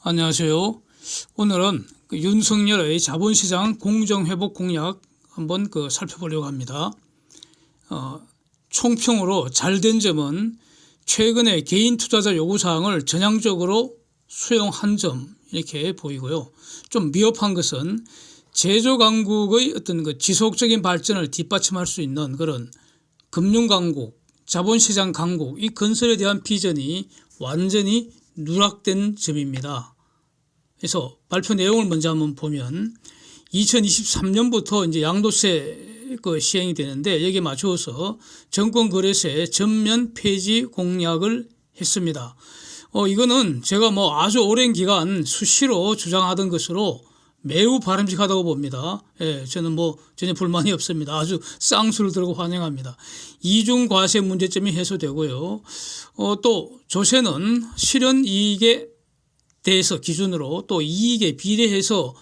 안녕하세요. 오늘은 윤석열의 자본시장 공정회복 공약 한번 살펴보려고 합니다. 총평으로 잘된 점은 최근에 개인 투자자 요구사항을 전향적으로 수용한 점 이렇게 보이고요. 좀 미흡한 것은 제조강국의 어떤 지속적인 발전을 뒷받침할 수 있는 그런 금융강국, 자본시장 강국 이 건설에 대한 비전이 완전히 누락된 점입니다. 그래서 발표 내용을 먼저 한번 보면 2023년부터 이제 양도세 시행이 되는데 여기에 맞추어서 정권거래세 전면 폐지 공약을 했습니다. 이거는 제가 아주 오랜 기간 수시로 주장하던 것으로 매우 바람직하다고 봅니다. 예, 저는 전혀 불만이 없습니다. 아주 쌍수를 들고 환영합니다. 이중과세 문제점이 해소되고요. 또 조세는 실현 이익에 대해서 기준으로 또 이익에 비례해서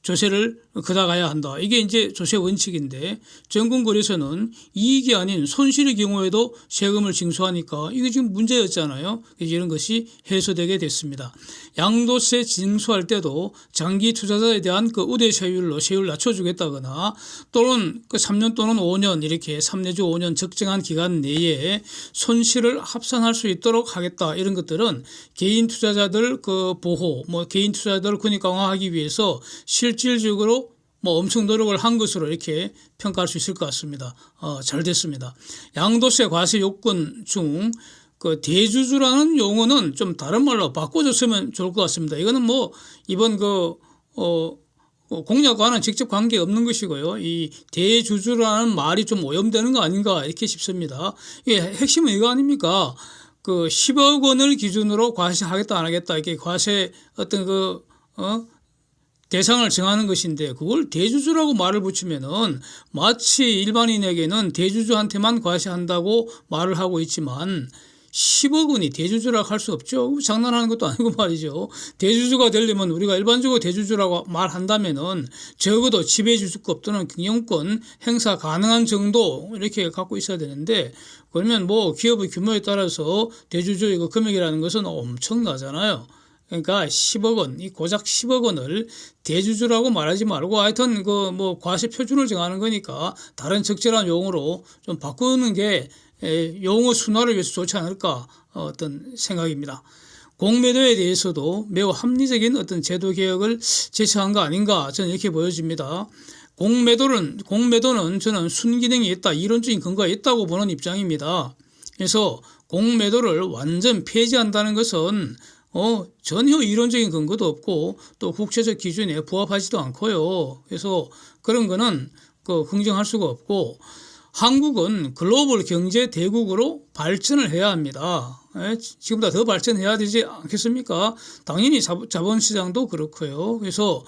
조세를 걷어가야 한다. 이게 이제 조세 원칙인데 정권거래소는 이익이 아닌 손실의 경우에도 세금을 징수하니까 이게 지금 문제였잖아요. 이런 것이 해소되게 됐습니다. 양도세 징수할 때도 장기 투자자에 대한 우대 세율로 세율을 낮춰주겠다거나 또는 3년 또는 5년 이렇게 3 내지 5년 적정한 기간 내에 손실을 합산할 수 있도록 하겠다. 이런 것들은 개인 투자자들 보호, 개인 투자자들을 권익 강화하기 위해서 실질적으로 엄청 노력을 한 것으로 이렇게 평가할 수 있을 것 같습니다. 잘 됐습니다. 양도세 과세 요건 중 대주주라는 용어는 좀 다른 말로 바꿔줬으면 좋을 것 같습니다. 이거는 이번 공약과는 직접 관계 없는 것이고요. 이 대주주라는 말이 좀 오염되는 거 아닌가 이렇게 싶습니다. 이게 핵심은 이거 아닙니까? 10억 원을 기준으로 과세하겠다 안 하겠다 이렇게 과세 대상을 정하는 것인데 그걸 대주주라고 말을 붙이면은 마치 일반인에게는 대주주한테만 과세한다고 말을 하고 있지만 10억 원이 대주주라고 할 수 없죠. 장난하는 것도 아니고 말이죠. 대주주가 되려면 우리가 일반적으로 대주주라고 말한다면은 적어도 지배주주급 또는 경영권 행사 가능한 정도 이렇게 갖고 있어야 되는데 그러면 기업의 규모에 따라서 대주주의 금액이라는 것은 엄청나잖아요. 그러니까 10억 원, 이 고작 10억 원을 대주주라고 말하지 말고 하여튼 과세 표준을 정하는 거니까 다른 적절한 용어로 좀 바꾸는 게 용어 순화를 위해서 좋지 않을까 어떤 생각입니다. 공매도에 대해서도 매우 합리적인 어떤 제도 개혁을 제시한 거 아닌가 저는 이렇게 보여집니다. 공매도는 저는 순기능이 있다, 이론적인 근거가 있다고 보는 입장입니다. 그래서 공매도를 완전 폐지한다는 것은 전혀 이론적인 근거도 없고 또 국제적 기준에 부합하지도 않고요. 그래서 그런 거는 긍정할 수가 없고 한국은 글로벌 경제 대국으로 발전을 해야 합니다. 지금보다 더 발전해야 되지 않겠습니까? 당연히 자본시장도 그렇고요. 그래서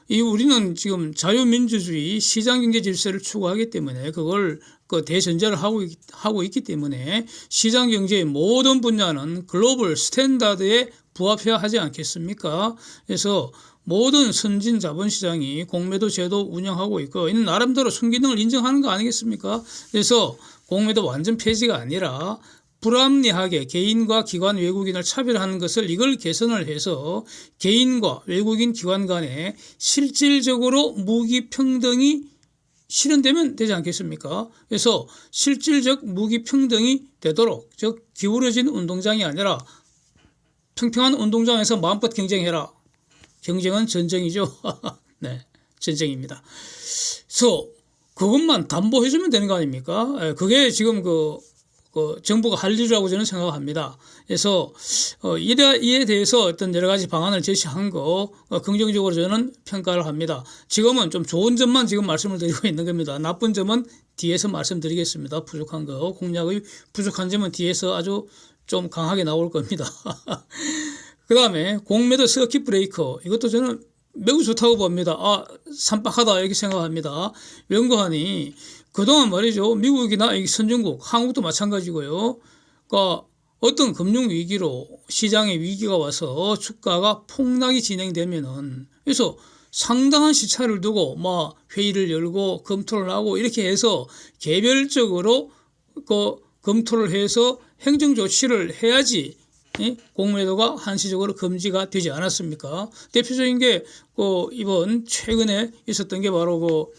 우리는 지금 자유민주주의 시장경제 질서를 추구하기 때문에 그걸 대전제를 하고 있기 때문에 시장경제의 모든 분야는 글로벌 스탠다드에 부합해야 하지 않겠습니까? 그래서 모든 선진 자본시장이 공매도 제도 운영하고 있고 이는 나름대로 순기능을 인정하는 거 아니겠습니까? 그래서 공매도 완전 폐지가 아니라 불합리하게 개인과 기관 외국인을 차별하는 것을 이걸 개선을 해서 개인과 외국인 기관 간에 실질적으로 무기평등이 실현되면 되지 않겠습니까? 그래서 실질적 무기평등이 되도록 즉 기울어진 운동장이 아니라 평평한 운동장에서 마음껏 경쟁해라. 경쟁은 전쟁이죠. 네, 전쟁입니다. 그래서 그것만 담보해주면 되는 거 아닙니까? 그게 지금 정부가 할 일이라고 저는 생각합니다. 그래서 이에 대해서 어떤 여러 가지 방안을 제시한 거 긍정적으로 저는 평가를 합니다. 지금은 좀 좋은 점만 지금 말씀을 드리고 있는 겁니다. 나쁜 점은 뒤에서 말씀드리겠습니다. 부족한 거, 공약의 부족한 점은 뒤에서 아주 좀 강하게 나올 겁니다. 그 다음에 공매도 서킷 브레이커 이것도 저는 매우 좋다고 봅니다. 삼박하다 이렇게 생각합니다. 연구하니 그동안 말이죠. 미국이나 선진국, 한국도 마찬가지고요. 그러니까 어떤 금융위기로 시장에 위기가 와서 주가가 폭락이 진행되면은 그래서 상당한 시차를 두고 회의를 열고 검토를 하고 이렇게 해서 개별적으로 검토를 해서 행정 조치를 해야지 공매도가 한시적으로 금지가 되지 않았습니까? 대표적인 게 이번 최근에 있었던 게 바로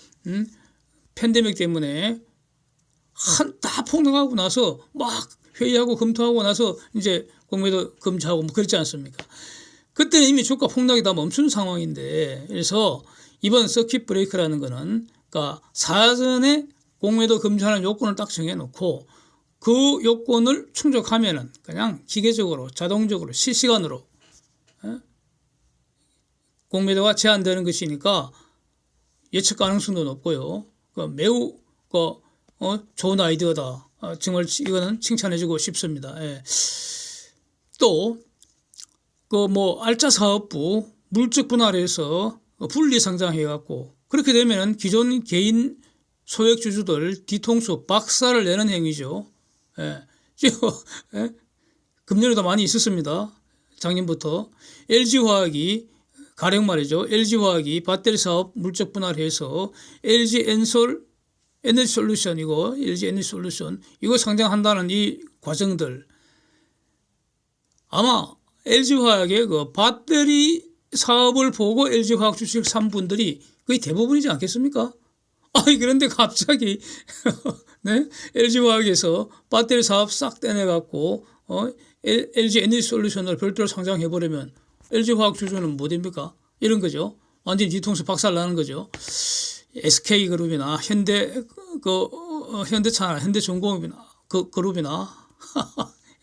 팬데믹 때문에 다 폭락하고 나서 막 회의하고 검토하고 나서 이제 공매도 금지하고 뭐 그렇지 않습니까? 그때는 이미 주가 폭락이 다 멈춘 상황인데, 그래서 이번 서킷 브레이크라는 거는 그러니까 사전에 공매도 금지하는 요건을 딱 정해놓고 그 요건을 충족하면은 그냥 기계적으로 자동적으로 실시간으로 공매도가 제한되는 것이니까 예측 가능성도 높고요. 매우 좋은 아이디어다. 정말 이거는 칭찬해주고 싶습니다. 예. 또 알짜 사업부 물적 분할해서 분리 상장해갖고 그렇게 되면은 기존 개인 소액 주주들 뒤통수 박살을 내는 행위죠. 예. 예. 금년에도 많이 있었습니다. 작년부터 LG화학이 가령 말이죠. LG화학이 배터리 사업 물적 분할해서 LG 에너지 솔루션 LG 에너지 솔루션 이거 상장한다는 이 과정들 아마 LG화학의 그 배터리 사업을 보고 LG화학 주식 산 분들이 거의 대부분이지 않겠습니까? 그런데 갑자기 네? LG화학에서 배터리 사업 싹 떼내갖고 LG 에너지 솔루션을 별도로 상장해버리면 LG화학 주주는 뭐 됩니까? 이런 거죠. 완전히 뒤통수 박살 나는 거죠. SK그룹이나 현대차나 현대중공업이나 그룹이나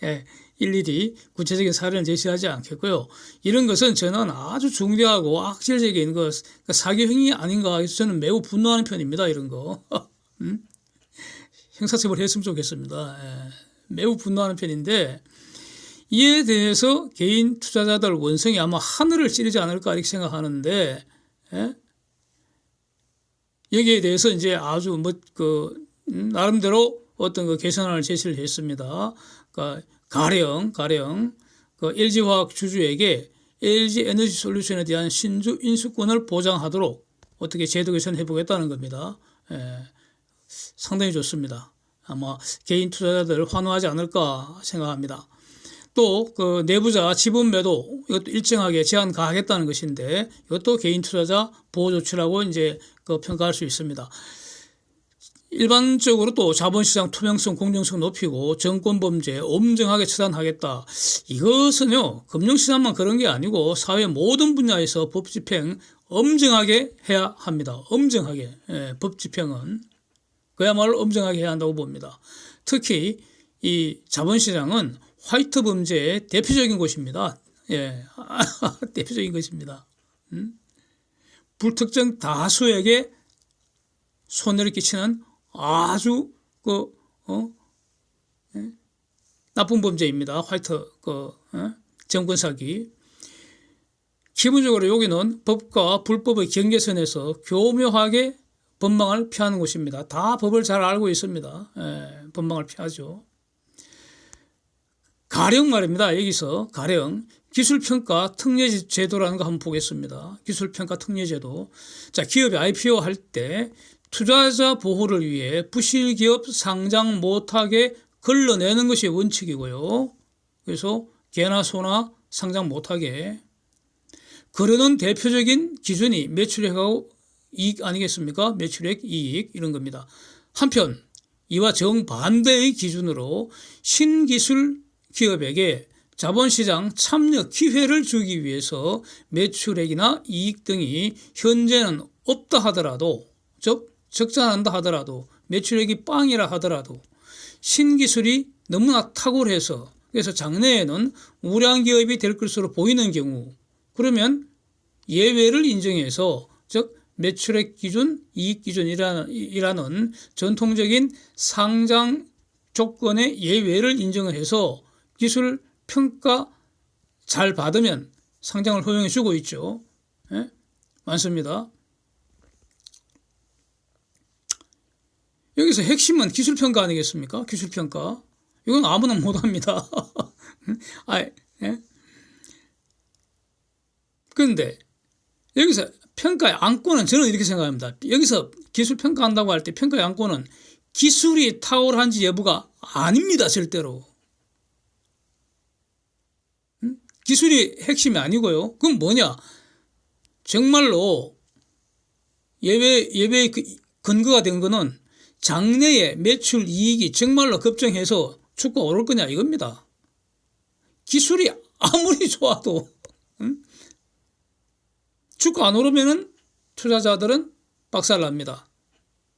예, 일일이 구체적인 사례는 제시하지 않겠고요. 이런 것은 저는 아주 중대하고 악질적인 사기 행위 아닌가 해서 저는 매우 분노하는 편입니다. 이런 거 형사처벌 했으면 좋겠습니다. 예, 매우 분노하는 편인데 이에 대해서 개인 투자자들 원성이 아마 하늘을 찌르지 않을까 이렇게 생각하는데 예? 여기에 대해서 이제 아주 나름대로 어떤 개선안을 제시를 했습니다. 그러니까 가령 LG화학 주주에게 LG 에너지 솔루션에 대한 신주 인수권을 보장하도록 어떻게 제도 개선해 보겠다는 겁니다. 예, 상당히 좋습니다. 아마 개인 투자자들 환호하지 않을까 생각합니다. 또 내부자 지분 매도 이것도 일정하게 제한 가하겠다는 것인데 이것도 개인 투자자 보호 조치라고 이제 평가할 수 있습니다. 일반적으로 또 자본시장 투명성, 공정성 높이고 정권범죄 엄정하게 처단하겠다. 이것은요 금융시장만 그런 게 아니고 사회 모든 분야에서 법 집행 엄정하게 해야 합니다. 엄정하게 법 집행은 그야말로 엄정하게 해야 한다고 봅니다. 특히 이 자본시장은 화이트 범죄의 대표적인 곳입니다. 예, 대표적인 것입니다. 불특정 다수에게 손해를 끼치는 아주 나쁜 범죄입니다. 화이트 정권 사기. 기본적으로 여기는 법과 불법의 경계선에서 교묘하게 법망을 피하는 곳입니다. 다 법을 잘 알고 있습니다. 예, 법망을 피하죠. 가령 말입니다. 여기서 가령 기술평가 특례제도라는 거 한번 보겠습니다. 기술평가 특례제도. 자, 기업이 IPO 할 때 투자자 보호를 위해 부실기업 상장 못하게 걸러내는 것이 원칙이고요. 그래서 개나 소나 상장 못하게. 그러는 대표적인 기준이 매출액하고 이익 아니겠습니까? 매출액, 이익 이런 겁니다. 한편 이와 정반대의 기준으로 신기술 기업에게 자본시장 참여 기회를 주기 위해서 매출액이나 이익 등이 현재는 없다 하더라도 즉 적자난다 하더라도 매출액이 빵이라 하더라도 신기술이 너무나 탁월해서 그래서 장래에는 우량 기업이 될 것으로 보이는 경우 그러면 예외를 인정해서 즉 매출액 기준, 이익 기준이라는 전통적인 상장 조건의 예외를 인정을 해서 기술 평가 잘 받으면 상장을 허용해 주고 있죠. 예? 많습니다. 여기서 핵심은 기술평가 아니겠습니까? 기술평가. 이건 아무나 못합니다. 예? 그런데 여기서 평가의 안건은 저는 이렇게 생각합니다. 여기서 기술평가한다고 할 때 평가의 안건은 기술이 탁월한지 여부가 아닙니다. 절대로. 기술이 핵심이 아니고요. 그럼 뭐냐? 정말로 예배의 근거가 된 거는 장래의 매출 이익이 정말로 급증해서 주가 오를 거냐 이겁니다. 기술이 아무리 좋아도 주가 안 오르면은 투자자들은 박살납니다.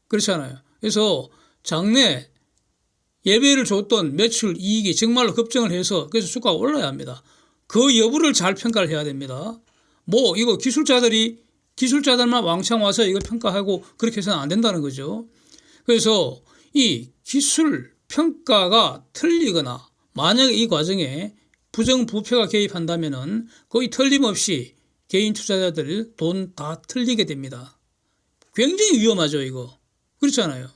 그렇잖아요. 그래서 장래 예배를 줬던 매출 이익이 정말로 급증을 해서 그래서 주가가 올라야 합니다. 그 여부를 잘 평가를 해야 됩니다. 뭐 이거 기술자들만 왕창 와서 이걸 평가하고 그렇게 해서는 안 된다는 거죠. 그래서 이 기술 평가가 틀리거나 만약에 이 과정에 부정부패가 개입한다면은 거의 틀림없이 개인 투자자들 돈 다 틀리게 됩니다. 굉장히 위험하죠, 이거. 그렇잖아요.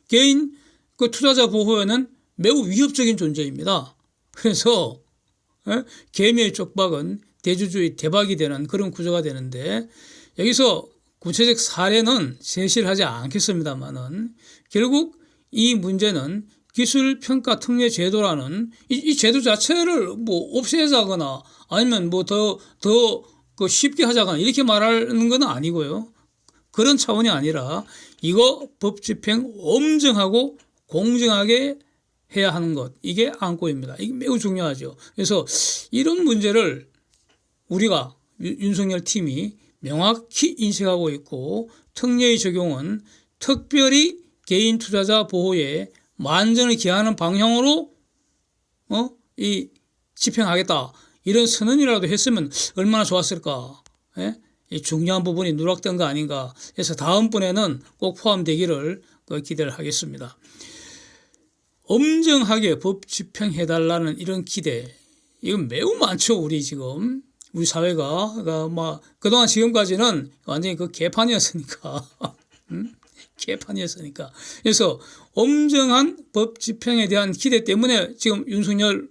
개인 그 투자자 보호에는 매우 위협적인 존재입니다. 그래서 개미의 쪽박은 대주주의 대박이 되는 그런 구조가 되는데 여기서 구체적 사례는 제시를 하지 않겠습니다만은 결국 이 문제는 기술평가 특례 제도라는 이 제도 자체를 뭐 없애자거나 아니면 뭐 더 쉽게 하자거나 이렇게 말하는 건 아니고요. 그런 차원이 아니라 이거 법 집행 엄정하고 공정하게 해야 하는 것 이게 안고입니다. 이게 매우 중요하죠. 그래서 이런 문제를 우리가 윤석열 팀이 명확히 인식하고 있고 특례의 적용은 특별히 개인 투자자 보호에 만전을 기하는 방향으로 이 집행하겠다 이런 선언이라도 했으면 얼마나 좋았을까. 예? 이 중요한 부분이 누락된 거 아닌가 해서 다음번에는 꼭 포함되기를 기대를 하겠습니다. 엄정하게 법 집행해달라는 이런 기대 이건 매우 많죠. 우리 지금 우리 사회가 막 그동안 지금까지는 완전히 그 개판이었으니까 개판이었으니까 그래서 엄정한 법 집행에 대한 기대 때문에 지금 윤석열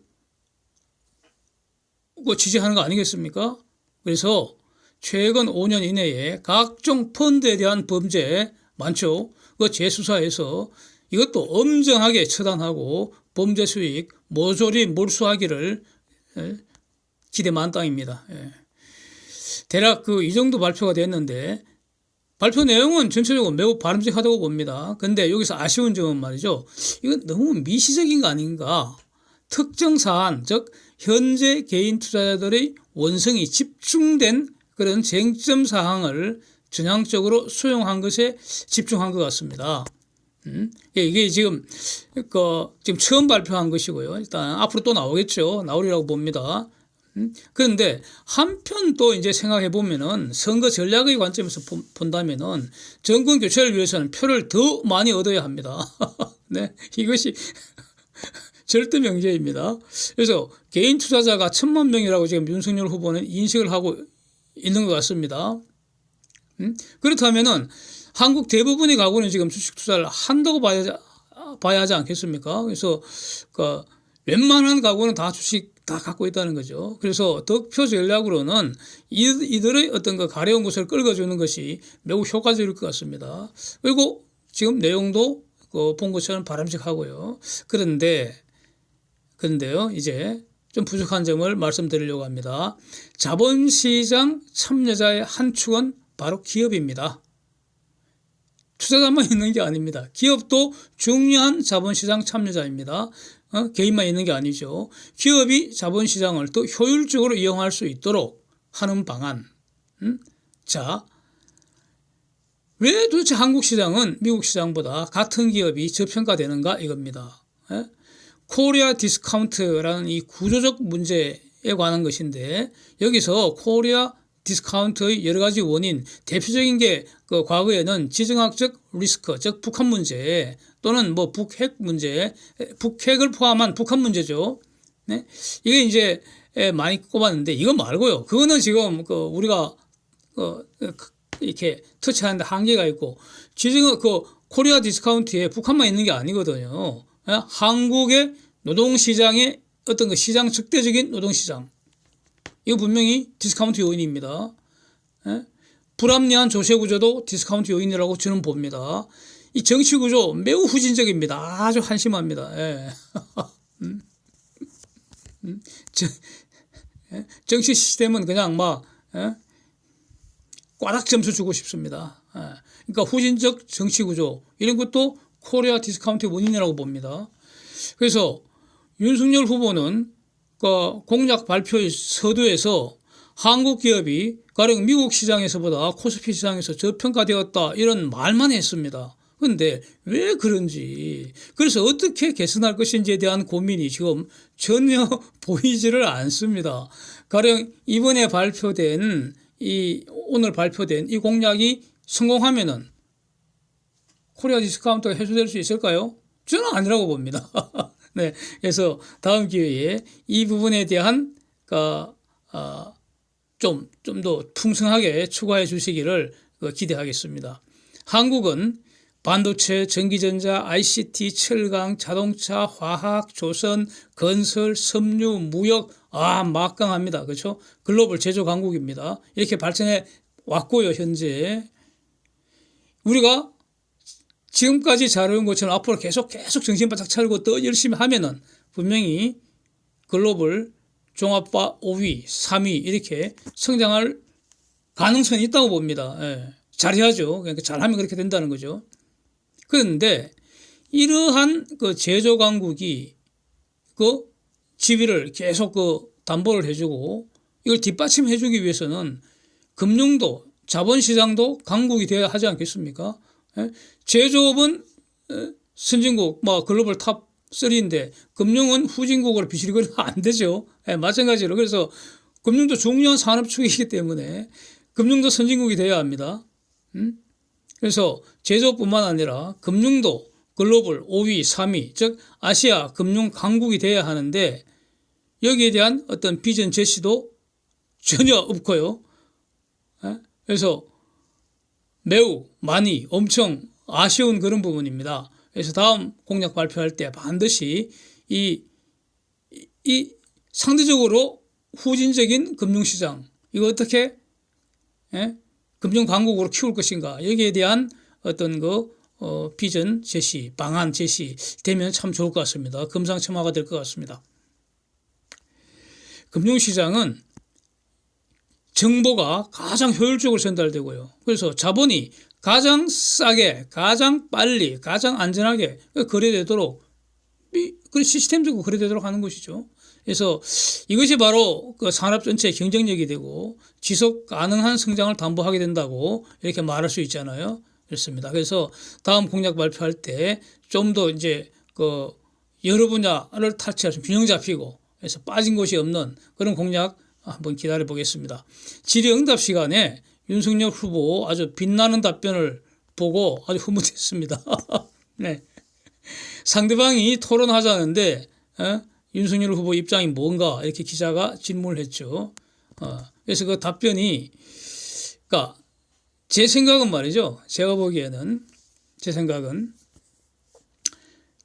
지지하는 거 아니겠습니까? 그래서 최근 5년 이내에 각종 펀드에 대한 범죄 많죠. 그 재수사해서 이것도 엄정하게 처단하고 범죄 수익 모조리 몰수하기를 기대 만땅입니다. 대략 이 정도 발표가 됐는데 발표 내용은 전체적으로 매우 바람직하다고 봅니다. 근데 여기서 아쉬운 점은 말이죠. 이건 너무 미시적인 거 아닌가. 특정 사안, 즉 현재 개인 투자자들의 원성이 집중된 그런 쟁점 사항을 전향적으로 수용한 것에 집중한 것 같습니다. 이게 지금 처음 발표한 것이고요. 일단 앞으로 또 나오겠죠. 나오리라고 봅니다. 그런데 한편 또 이제 생각해 보면은 선거 전략의 관점에서 본다면은 정권 교체를 위해서는 표를 더 많이 얻어야 합니다. 네, 이것이 절대 명제입니다. 그래서 개인 투자자가 1,000만 명이라고 지금 윤석열 후보는 인식을 하고 있는 것 같습니다. 그렇다면은 한국 대부분의 가구는 지금 주식 투자를 한다고 봐야 하지 않겠습니까? 그래서 웬만한 가구는 다 주식 다 갖고 있다는 거죠. 그래서 득표 전략으로는 이들의 어떤 가려운 곳을 끌어주는 것이 매우 효과적일 것 같습니다. 그리고 지금 내용도 본 것처럼 바람직하고요. 그런데요, 이제 좀 부족한 점을 말씀드리려고 합니다. 자본시장 참여자의 한 축은 바로 기업입니다. 투자자만 있는 게 아닙니다. 기업도 중요한 자본시장 참여자입니다. 개인만 있는 게 아니죠. 기업이 자본시장을 더 효율적으로 이용할 수 있도록 하는 방안. 자, 왜 도대체 한국 시장은 미국 시장보다 같은 기업이 저평가되는가 이겁니다. 코리아 디스카운트라는 이 구조적 문제에 관한 것인데 여기서 코리아 디스카운트의 여러 가지 원인 대표적인 게 과거에는 지정학적 리스크 즉 북한 문제 또는 뭐 북핵 문제 북핵을 포함한 북한 문제죠. 네? 이게 이제 많이 꼽았는데 이거 말고요. 그거는 지금 우리가 이렇게 터치하는데 한계가 있고 지정 코리아 디스카운트에 북한만 있는 게 아니거든요. 한국의 노동시장의 어떤 시장 적대적인 노동시장 이거 분명히 디스카운트 요인입니다. 불합리한 조세구조도 디스카운트 요인이라고 저는 봅니다. 이 정치구조 매우 후진적입니다. 아주 한심합니다. 정치 시스템은 그냥 막 꽈락 점수 주고 싶습니다. 그러니까 후진적 정치 구조 이런 것도 코리아 디스카운트의 원인이라고 봅니다. 그래서 윤석열 후보는 그 공약 발표 서두에서 한국 기업이 가령 미국 시장에서보다 코스피 시장에서 저평가되었다 이런 말만 했습니다. 그런데 왜 그런지, 그래서 어떻게 개선할 것인지에 대한 고민이 지금 전혀 보이지를 않습니다. 가령 이번에 발표된 오늘 발표된 이 공약이 성공하면은 코리아 디스카운트가 해소될 수 있을까요? 저는 아니라고 봅니다. 네, 그래서 다음 기회에 이 부분에 대한 좀 더 풍성하게 추가해 주시기를 기대하겠습니다. 한국은 반도체, 전기전자, ICT, 철강, 자동차, 화학, 조선, 건설, 섬유, 무역, 막강합니다. 그렇죠? 글로벌 제조 강국입니다. 이렇게 발전해 왔고요, 현재. 우리가 지금까지 잘해온 것처럼 앞으로 계속 정신 바짝 차리고 더 열심히 하면은 분명히 글로벌 종합바 5위, 3위 이렇게 성장할 가능성이 있다고 봅니다. 잘해야죠. 그러니까 잘하면 그렇게 된다는 거죠. 그런데 이러한 제조 강국이 지위를 계속 담보를 해주고 이걸 뒷받침해 주기 위해서는 금융도 자본시장도 강국이 돼야 하지 않겠습니까? 제조업은 선진국 글로벌 탑 3인데 금융은 후진국으로 비실거리면 안 되죠. 마찬가지로 그래서 금융도 중요한 산업축이기 때문에 금융도 선진국이 돼야 합니다. 그래서 제조뿐만 아니라 금융도 글로벌 5위, 3위, 즉 아시아 금융 강국이 돼야 하는데 여기에 대한 어떤 비전 제시도 전혀 없고요. 그래서 매우 많이 엄청 아쉬운 그런 부분입니다. 그래서 다음 공약 발표할 때 반드시 이 상대적으로 후진적인 금융시장 이거 어떻게 금융 강국으로 키울 것인가 여기에 대한 어떤 비전 제시, 방안 제시 되면 참 좋을 것 같습니다. 금상첨화가 될 것 같습니다. 금융시장은 정보가 가장 효율적으로 전달되고요. 그래서 자본이 가장 싸게, 가장 빨리, 가장 안전하게 거래되도록 그런 시스템적으로 거래되도록 하는 것이죠. 그래서 이것이 바로 그 산업 전체의 경쟁력이 되고 지속 가능한 성장을 담보하게 된다고 이렇게 말할 수 있잖아요. 그렇습니다. 그래서 다음 공약 발표할 때 좀 더 이제 여러 분야를 타치할 균형 잡히고 그래서 빠진 곳이 없는 그런 공약 한번 기다려 보겠습니다. 질의응답 시간에 윤석열 후보 아주 빛나는 답변을 보고 아주 흐뭇했습니다. 네. 상대방이 토론하자는데 윤석열 후보 입장이 뭔가 이렇게 기자가 질문을 했죠. 그래서 그 답변이 그러니까 제 생각은 말이죠. 제가 보기에는 제 생각은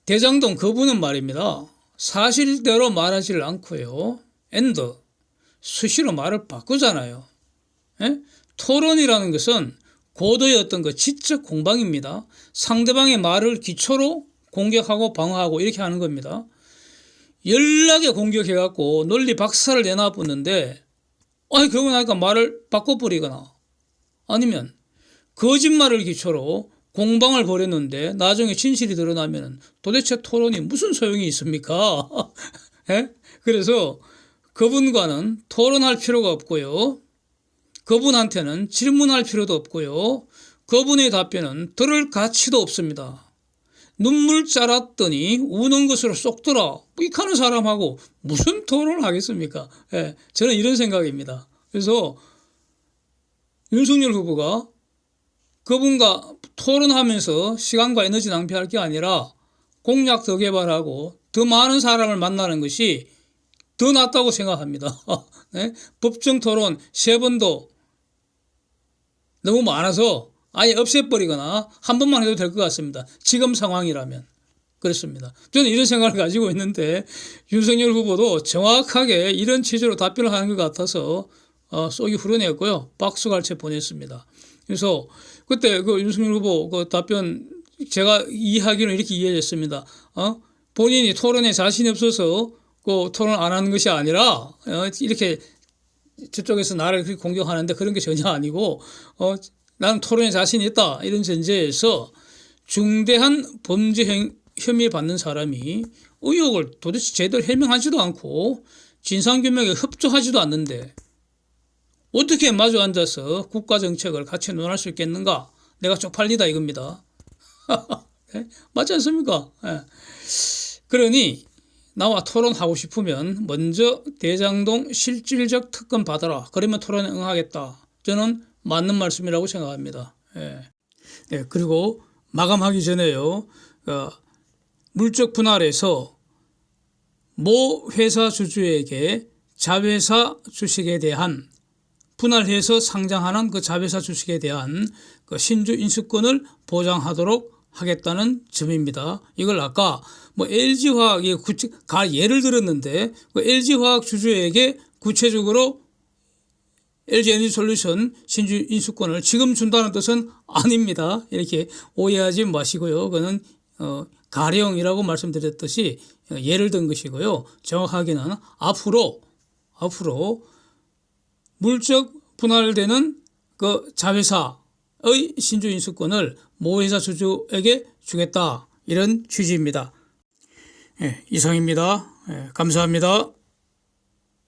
대장동 그분은 말입니다. 사실대로 말하지를 않고요. 수시로 말을 바꾸잖아요. 토론이라는 것은 고도의 어떤 지적 공방입니다. 상대방의 말을 기초로 공격하고 방어하고 이렇게 하는 겁니다. 연락에 공격해갖고 논리 박살을 내놔붙는데 그러고 나니까 말을 바꿔버리거나 아니면 거짓말을 기초로 공방을 벌였는데 나중에 진실이 드러나면 도대체 토론이 무슨 소용이 있습니까? 그래서 그분과는 토론할 필요가 없고요. 그분한테는 질문할 필요도 없고요. 그분의 답변은 들을 가치도 없습니다. 눈물 짜랐더니 우는 것으로 쏙들어 삑하는 사람하고 무슨 토론을 하겠습니까? 저는 이런 생각입니다. 그래서 윤석열 후보가 그분과 토론하면서 시간과 에너지 낭비할 게 아니라 공약 더 개발하고 더 많은 사람을 만나는 것이 더 낫다고 생각합니다. 법정 토론 3번도 너무 많아서 아예 없애버리거나 한 번만 해도 될 것 같습니다. 지금 상황이라면. 그렇습니다. 저는 이런 생각을 가지고 있는데 윤석열 후보도 정확하게 이런 취지로 답변을 하는 것 같아서 쏙이 후련했고요. 박수갈채 보냈습니다. 그래서 그때 윤석열 후보 답변 제가 이해하기는 이렇게 이해했습니다. 본인이 토론에 자신이 없어서 토론 안 하는 것이 아니라 이렇게 저쪽에서 나를 그렇게 공격하는데 그런 게 전혀 아니고 나는 토론에 자신이 있다 이런 전제에서 중대한 범죄 혐의에 받는 사람이 의혹을 도대체 제대로 해명하지도 않고 진상규명에 협조하지도 않는데 어떻게 마주 앉아서 국가정책을 같이 논할 수 있겠는가? 내가 쪽팔리다 이겁니다. 네? 맞지 않습니까? 네. 그러니 나와 토론하고 싶으면 먼저 대장동 실질적 특검 받아라. 그러면 토론에 응하겠다. 저는 맞는 말씀이라고 생각합니다. 네. 네, 그리고 마감하기 전에요. 물적 분할에서 모 회사 주주에게 자회사 주식에 대한 분할해서 상장하는 그 자회사 주식에 대한 그 신주 인수권을 보장하도록 하겠다는 점입니다. 이걸 아까 LG화학이 예를 들었는데 그 LG화학 주주에게 구체적으로 LG에너지솔루션 신주 인수권을 지금 준다는 뜻은 아닙니다. 이렇게 오해하지 마시고요. 그거는 가령이라고 말씀드렸듯이 예를 든 것이고요. 정확하게는 앞으로 물적 분할되는 그 자회사의 신주 인수권을 모 회사 주주에게 주겠다 이런 취지입니다. 네, 이상입니다. 네, 감사합니다.